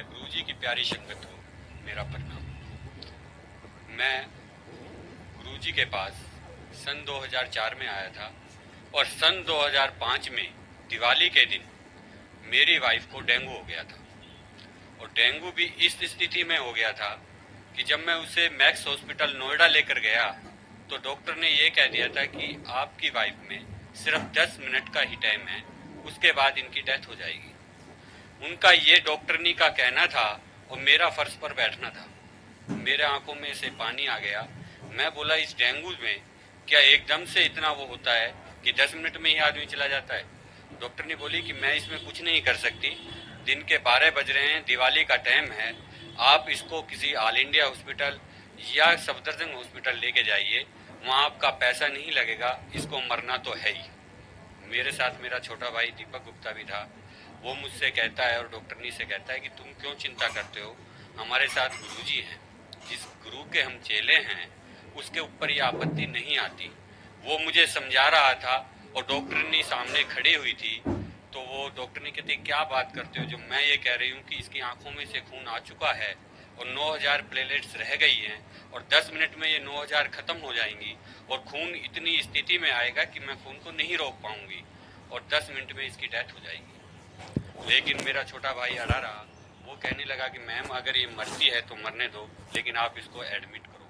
गुरुजी की प्यारी संगत हो, मेरा प्रणाम। मैं गुरुजी के पास सन 2004 में आया था और सन 2005 में दिवाली के दिन मेरी वाइफ को डेंगू हो गया था। और डेंगू भी इस स्थिति में हो गया था कि जब मैं उसे मैक्स हॉस्पिटल नोएडा लेकर गया तो डॉक्टर ने ये कह दिया था कि आपकी वाइफ में सिर्फ 10 मिनट का ही टाइम है, उसके बाद इनकी डेथ हो जाएगी। उनका ये डॉक्टरनी का कहना था और मेरा फर्श पर बैठना था। मेरे आंखों में से पानी आ गया। मैं बोला, इस डेंगू में क्या एकदम से इतना वो होता है कि 10 मिनट में ही आदमी चला जाता है? डॉक्टर ने बोली कि मैं इसमें कुछ नहीं कर सकती, दिन के 12 बज रहे हैं, दिवाली का टाइम है, आप इसको किसी ऑल इंडिया हॉस्पिटल या सफदरजंग हॉस्पिटल लेके जाइए, वहाँ आपका पैसा नहीं लगेगा, इसको मरना तो है ही। मेरे साथ मेरा छोटा भाई दीपक गुप्ता भी था। वो मुझसे कहता है और डॉक्टरनी से कहता है कि तुम क्यों चिंता करते हो, हमारे साथ गुरुजी हैं, जिस गुरु के हम चेले हैं उसके ऊपर ये आपत्ति नहीं आती। वो मुझे समझा रहा था और डॉक्टरनी सामने खड़ी हुई थी। तो वो डॉक्टरनी कहती, क्या बात करते हो, जो मैं ये कह रही हूँ कि इसकी आंखों में से खून आ चुका है और 9000 प्लेटलेट्स रह गई हैं और 10 मिनट में ये 9000 खत्म हो जाएंगी और खून इतनी स्थिति में आएगा कि मैं खून को नहीं रोक पाऊंगी और 10 मिनट में इसकी डेथ हो जाएगी। लेकिन मेरा छोटा भाई अड़ा रहा। वो कहने लगा कि मैम अगर ये मरती है तो मरने दो, लेकिन आप इसको एडमिट करो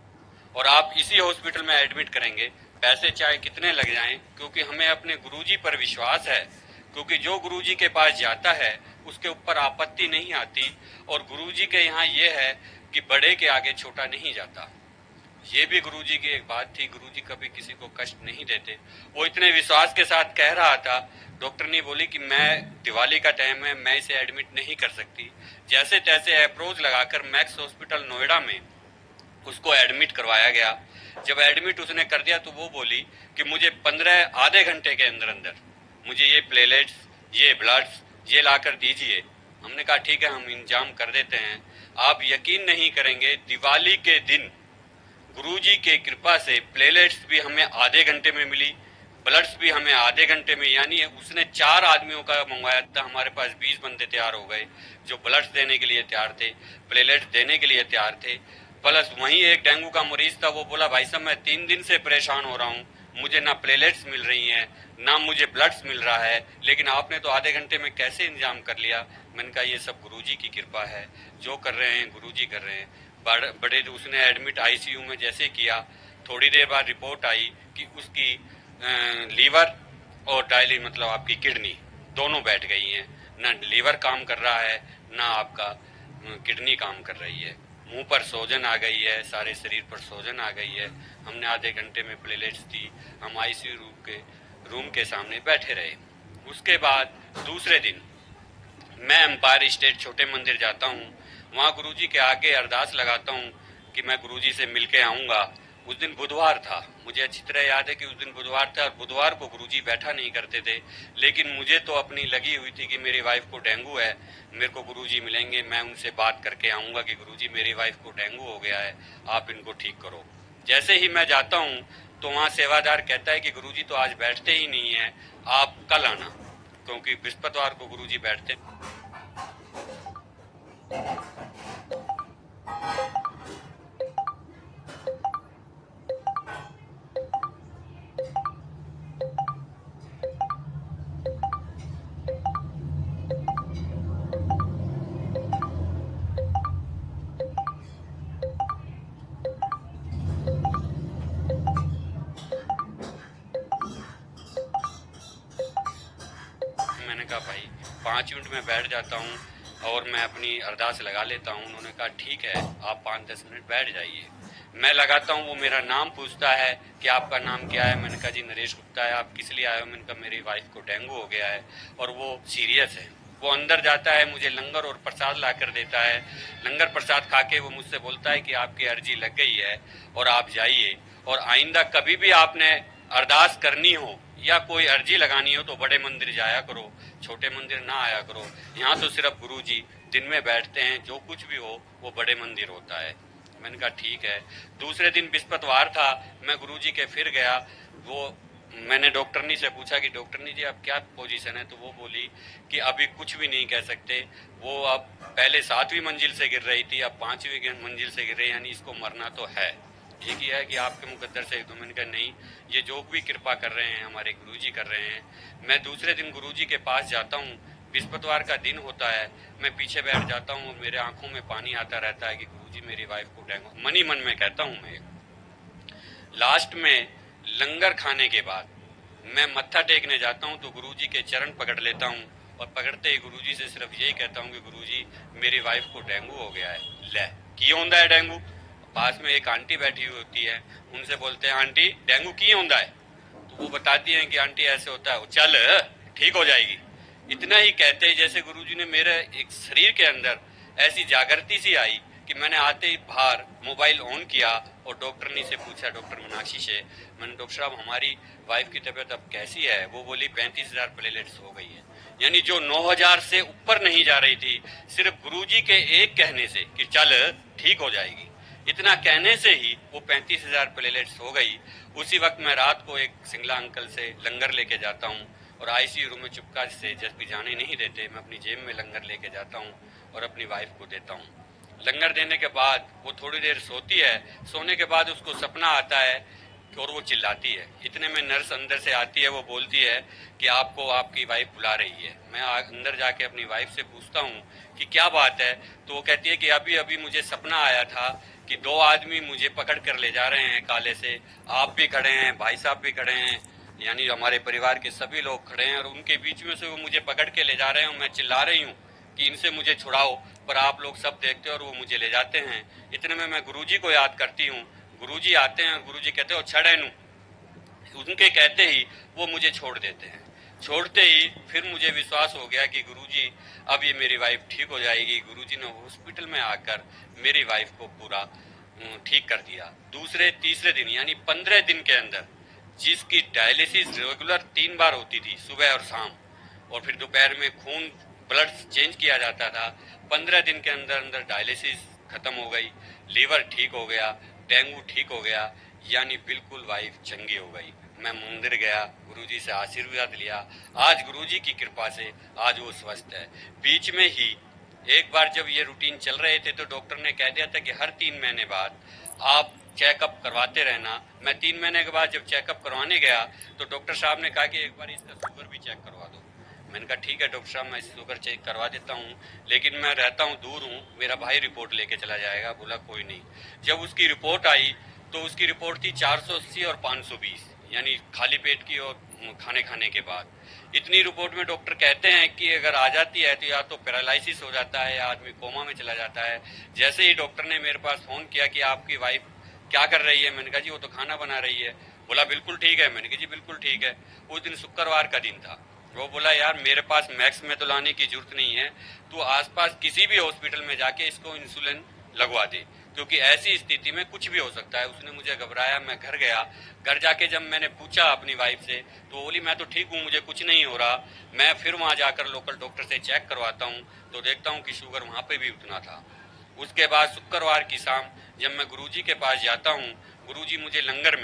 और आप इसी हॉस्पिटल में एडमिट करेंगे, पैसे चाहे कितने लग जाएं, क्योंकि हमें अपने गुरुजी पर विश्वास है। क्योंकि जो गुरुजी के पास जाता है उसके ऊपर आपत्ति नहीं आती। और गुरुजी के यहाँ ये है कि बड़े के आगे छोटा नहीं जाता। ये भी गुरुजी की एक बात थी, गुरुजी कभी किसी को कष्ट नहीं देते। वो इतने विश्वास के साथ कह रहा था। डॉक्टर ने बोली कि मैं दिवाली का टाइम है, मैं इसे एडमिट नहीं कर सकती। जैसे तैसे अप्रोच लगाकर मैक्स हॉस्पिटल नोएडा में उसको एडमिट करवाया गया। जब एडमिट उसने कर दिया तो वो बोली कि मुझे 15 आधे घंटे के अंदर अंदर मुझे ये प्लेटलेट्स, ये ब्लड्स, ये लाकर दीजिए। हमने कहा ठीक है, हम इंतजाम कर देते हैं। आप यकीन नहीं करेंगे, दिवाली के दिन गुरुजी के कृपा से प्लेटलेट्स भी हमें आधे घंटे में मिली, ब्लड्स भी हमें आधे घंटे में। यानी उसने 4 आदमियों का मंगवाया था, हमारे पास 20 बंदे तैयार हो गए जो ब्लड्स देने के लिए तैयार थे, प्लेटलेट्स देने के लिए तैयार थे। प्लस वहीं एक डेंगू का मरीज था, वो बोला भाई साहब मैं 3 दिन से परेशान हो रहा हूँ, मुझे ना प्लेटलेट्स मिल रही हैं ना मुझे ब्लड्स मिल रहा है, लेकिन आपने तो आधे घंटे में कैसे इंतजाम कर लिया? मैंने कहा ये सब गुरुजी की कृपा है, जो कर रहे हैं गुरुजी कर रहे हैं। बड़े उसने एडमिट आईसीयू में जैसे किया, थोड़ी देर बाद रिपोर्ट आई कि उसकी लीवर और डायली मतलब आपकी किडनी दोनों बैठ गई हैं। ना लीवर काम कर रहा है ना आपका किडनी काम कर रही है। मुंह पर सोजन आ गई है, सारे शरीर पर सोजन आ गई है। हमने आधे घंटे में प्लेटलेट्स दी। हम आईसीयू रूम के सामने बैठे रहे। उसके बाद दूसरे दिन मैं एम्पायर स्टेट छोटे मंदिर जाता हूँ, वहाँ गुरुजी के आगे अरदास लगाता हूँ कि मैं गुरुजी से मिलके आऊँगा। उस दिन बुधवार था, मुझे अच्छी तरह याद है कि उस दिन बुधवार था और बुधवार को गुरुजी बैठा नहीं करते थे। लेकिन मुझे तो अपनी लगी हुई थी कि मेरी वाइफ को डेंगू है, मेरे को गुरुजी मिलेंगे, मैं उनसे बात करके आऊँगा कि गुरुजी मेरी वाइफ को डेंगू हो गया है, आप इनको ठीक करो। जैसे ही मैं जाता हूँ तो वहाँ सेवादार कहता है कि गुरुजी तो आज बैठते ही नहीं है, आप कल आना, क्योंकि बृहस्पतिवार को गुरुजी बैठते। मैंने कहा भाई 5 मिनट में बैठ जाता हूँ और मैं अपनी अरदास लगा लेता हूँ। उन्होंने कहा ठीक है, आप 5-10 मिनट बैठ जाइए। मैं लगाता हूँ, वो मेरा नाम पूछता है कि आपका नाम क्या है। मैंने कहा जी नरेश गुप्ता है। आप किस लिए आए हो? मैंने कहा मेरी वाइफ को डेंगू हो गया है और वो सीरियस है। वो अंदर जाता है, मुझे लंगर और प्रसाद ला कर देता है। लंगर प्रसाद खा के वो मुझसे बोलता है कि आपकी अर्जी लग गई है और आप जाइए, और आइंदा कभी भी आपने अरदास करनी हो या कोई अर्जी लगानी हो तो बड़े मंदिर जाया करो, छोटे मंदिर ना आया करो। यहाँ तो सिर्फ गुरुजी दिन में बैठते हैं, जो कुछ भी हो वो बड़े मंदिर होता है। मैंने कहा ठीक है। दूसरे दिन बृहस्पतिवार था, मैं गुरुजी के फिर गया। वो मैंने डॉक्टरनी से पूछा कि डॉक्टरनी जी अब क्या पोजीशन है, तो वो बोली कि अभी कुछ भी नहीं कह सकते, वो अब पहले 7वीं मंजिल से गिर रही थी, अब 5वीं मंजिल से गिर रही है, यानी इसको मरना तो है। एक ही है कि आपके मुकद्दर से, तो मैंने कहा नहीं, ये जो भी कृपा कर रहे हैं हमारे गुरुजी कर रहे हैं। मैं दूसरे दिन गुरुजी के पास जाता हूँ, बृहस्पतिवार का दिन होता है, मैं पीछे बैठ जाता हूँ, मेरे आंखों में पानी आता रहता है कि गुरुजी मेरी वाइफ को डेंगू, मन ही मन में कहता हूँ मैं। लास्ट में लंगर खाने के बाद मैं मत्था टेकने जाता हूँ तो गुरुजी के चरण पकड़ लेता हूँ, और पकड़ते ही गुरुजी से सिर्फ यही कहता हूँ कि गुरुजी मेरी वाइफ को डेंगू हो गया है। ले की होंदा है डेंगू? पास में एक आंटी बैठी हुई होती है, उनसे बोलते हैं आंटी डेंगू की होंदा है? तो वो बताती हैं कि आंटी ऐसे होता है, चल ठीक हो जाएगी। इतना ही कहते ही जैसे गुरुजी ने मेरे एक शरीर के अंदर ऐसी जागृति सी आई कि मैंने आते ही बाहर मोबाइल ऑन किया और डॉक्टरनी से पूछा, डॉक्टर मीनाक्षी से, मैंने डॉक्टर साहब हमारी वाइफ की तबीयत अब कैसी है? वो बोली 35,000 प्लेटलेट्स हो गई है। यानी जो 9,000 से ऊपर नहीं जा रही थी, सिर्फ गुरुजी के एक कहने से कि चल ठीक हो जाएगी, इतना कहने से ही वो 35,000 प्लेटलेट्स हो गई। उसी वक्त मैं रात को एक सिंगला अंकल से लंगर लेके जाता हूँ और आईसीयू रूम में चुपका से, जब भी जाने नहीं देते, मैं अपनी जेब में लंगर लेके जाता हूँ और अपनी वाइफ को देता हूँ। लंगर देने के बाद वो थोड़ी देर सोती है, सोने के बाद उसको सपना आता है और वो चिल्लाती है। इतने में नर्स अंदर से आती है, वो बोलती है कि आपको आपकी वाइफ बुला रही है। मैं अंदर जाके अपनी वाइफ से पूछता हूँ कि क्या बात है, तो वो कहती है कि अभी अभी मुझे सपना आया था कि 2 आदमी मुझे पकड़ कर ले जा रहे हैं काले से, आप भी खड़े हैं, भाई साहब भी खड़े हैं, यानी हमारे परिवार के सभी लोग खड़े हैं, और उनके बीच में से वो मुझे पकड़ के ले जा रहे हैं। मैं चिल्ला रही हूँ कि इनसे मुझे छुड़ाओ, पर आप लोग सब देखते हो और वो मुझे ले जाते हैं। इतने में मैं गुरुजी को याद करती हूँ, गुरुजी आते हैं और गुरुजी कहते हो छड़े नू, उनके कहते ही वो मुझे छोड़ देते हैं। छोड़ते ही फिर मुझे विश्वास हो गया कि गुरुजी अब ये मेरी वाइफ ठीक हो जाएगी। गुरुजी ने हॉस्पिटल में आकर मेरी वाइफ को पूरा ठीक कर दिया। दूसरे तीसरे दिन यानी 15 दिन के अंदर, जिसकी डायलिसिस रेगुलर 3 बार होती थी, सुबह और शाम, और फिर दोपहर में खून ब्लड चेंज किया जाता था, 15 दिन के अंदर अंदर डायलिसिस खत्म हो गई, लीवर ठीक हो गया, डेंगू ठीक हो गया, यानी बिल्कुल वाइफ चंगी हो गई। मैं मंदिर गया, गुरुजी से आशीर्वाद लिया। आज गुरुजी की कृपा से आज वो स्वस्थ है। बीच में ही एक बार जब ये रूटीन चल रहे थे तो डॉक्टर ने कह दिया था कि हर 3 महीने बाद आप चेकअप करवाते रहना। मैं 3 महीने के बाद जब चेकअप करवाने गया तो डॉक्टर साहब ने कहा कि एक बार इसका शुगर भी चेक करवा दो। मैंने कहा ठीक है डॉक्टर साहब, मैं शुगर चेक करवा देता हूँ, लेकिन मैं रहता हूँ दूर हूँ, मेरा भाई रिपोर्ट लेके चला जाएगा। बोला कोई नहीं। जब उसकी रिपोर्ट आई तो उसकी रिपोर्ट थी 480 और 520, यानी खाली पेट की और खाने खाने के बाद। इतनी रिपोर्ट में डॉक्टर कहते हैं कि अगर आ जाती है तो या तो पैरालिसिस हो जाता है या आदमी कोमा में चला जाता है। जैसे ही डॉक्टर ने मेरे पास फोन किया कि आपकी वाइफ क्या कर रही है, मैंने कहा जी वो तो खाना बना रही है। बोला बिल्कुल ठीक है, मैंने कहा जी बिल्कुल ठीक है। उस दिन शुक्रवार का दिन था। वो बोला यार मेरे पास मैक्स में तो लाने की जरूरत नहीं है, तू आसपास किसी भी हॉस्पिटल में जाके इसको इंसुलिन लगवा दे, क्योंकि ऐसी स्थिति में कुछ भी हो सकता है। उसने मुझे घबराया। मैं घर गया, घर जाके जब मैंने पूछा अपनी वाइफ से तो बोली मैं तो ठीक हूँ, मुझे कुछ नहीं हो रहा। मैं फिर वहां जाकर लोकल डॉक्टर से चेक करवाता हूँ तो देखता हूँ कि शुगर वहां पे भी उतना था। उसके बाद शुक्रवार की शाम जब मैं गुरुजी के पास जाता हूँ, गुरुजी मुझे लंगर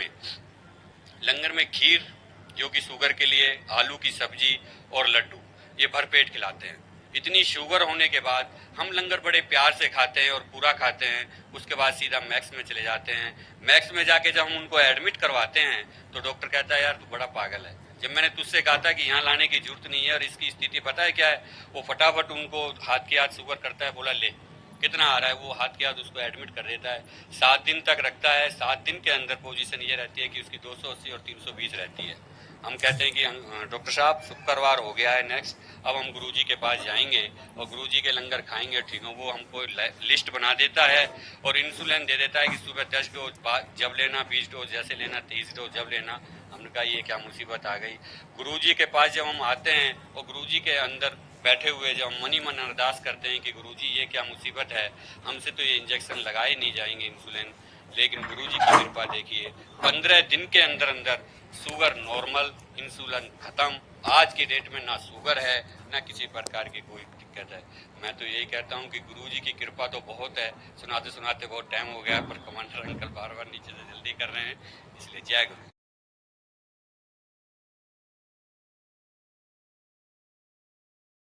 में खीर, जो कि शुगर के लिए, आलू की सब्जी और लड्डू, ये भरपेट खिलाते हैं। इतनी शुगर होने के बाद हम लंगर बड़े प्यार से खाते हैं और पूरा खाते हैं। उसके बाद सीधा मैक्स में चले जाते हैं। मैक्स में जाके जब हम उनको एडमिट करवाते हैं तो डॉक्टर कहता है यार तू बड़ा पागल है, जब मैंने तुझसे कहा था कि यहाँ लाने की जरूरत नहीं है, और इसकी स्थिति पता है क्या है। वो फटाफट उनको हाथ के हाथ शुगर करता है, बोला ले कितना आ रहा है, वो हाथ के हाथ उसको एडमिट कर देता है। 7 दिन तक रखता है। 7 दिन के अंदर पोजीशन ये रहती है कि उसकी 280 और 320 रहती है। हम कहते हैं कि डॉक्टर साहब शुक्रवार हो गया है नेक्स्ट, अब हम गुरुजी के पास जाएंगे और गुरुजी के लंगर खाएंगे, ठीक है। वो हमको लिस्ट बना देता है और इंसुलिन दे देता है कि सुबह 10 डोज जब लेना, 20 डोज जैसे लेना, 30 डोज जब लेना। हमने कहा ये क्या मुसीबत आ गई। गुरुजी के पास जब हम आते हैं और गुरुजी के अंदर बैठे हुए जब हम मनी मन अरदास करते हैं कि गुरुजी ये क्या मुसीबत है, हमसे तो ये इंजेक्शन लगाए नहीं जाएंगे इंसुलिन, लेकिन गुरुजी की कृपा देखिए 15 दिन के अंदर अंदर शुगर नॉर्मल, इंसुलिन खत्म। आज की डेट में ना शुगर है ना किसी प्रकार की कोई दिक्कत है। मैं तो यही कहता हूँ कि गुरुजी की कृपा तो बहुत है। सुनाते सुनाते बहुत टाइम हो गया, पर कमांडर अंकल बार बार नीचे से जल्दी कर रहे हैं, इसलिए जय गुरु।